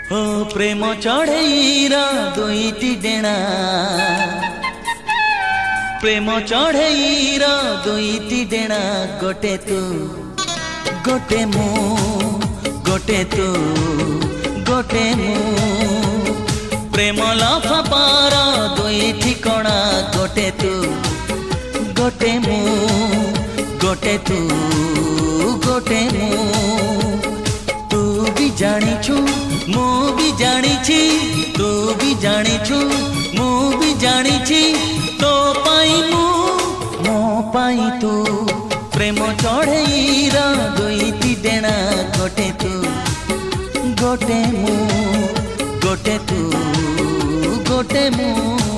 हो प्रेम चढ़ेईर दुईटी डेणा प्रेम चढ़ेईर दुईटी डेणा गोटे तू गोटे मु गोटे तू गोटे मु प्रेम लफापार दुई ठिकणा गोटे तू गोटे मु गोटे तू गोटे मु तू भी जानिछु मु भी जानिछि तू भी जानिछु मु भी जानिछि तो पाई मु मो पाई तू प्रेम चढ़ेईर दुईटी डेणा गोटे तू गोटे मु गोटे तू गोटे मु।